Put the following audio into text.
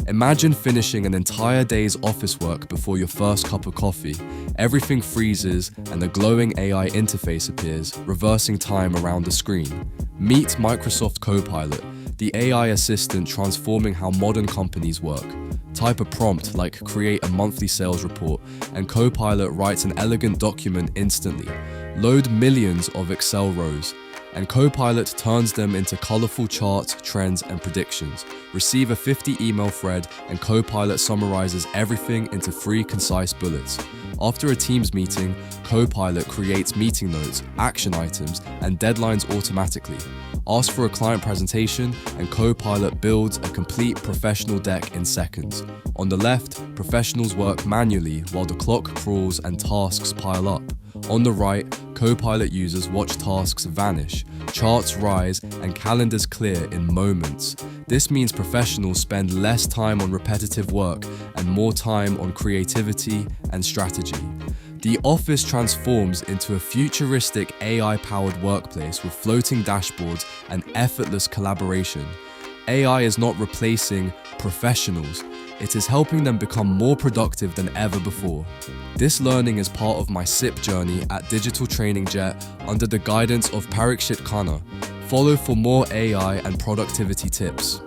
Imagine finishing an entire day's office work before your first cup of coffee. Everything freezes and a glowing AI interface appears, reversing time around the screen. Meet Microsoft Copilot, the AI assistant transforming how modern companies work. Type a prompt like create a monthly sales report, and Copilot writes an elegant document instantly. Load millions of Excel rows, and Copilot turns them into colorful charts, trends, and predictions. Receive a 50-email thread, and Copilot summarizes everything into 3 concise bullets. After a Teams meeting, Copilot creates meeting notes, action items, and deadlines automatically. Ask for a client presentation, and Copilot builds a complete professional deck in seconds. On the left, professionals work manually while the clock crawls and tasks pile up. On the right, Copilot users watch tasks vanish, charts rise, and calendars clear in moments. This means professionals spend less time on repetitive work and more time on creativity and strategy. The office transforms into a futuristic AI-powered workplace with floating dashboards and effortless collaboration. AI is not replacing professionals. It is helping them become more productive than ever before. This learning is part of my SIP journey at Digital Training Jet under the guidance of Parikshit Khanna. Follow for more AI and productivity tips.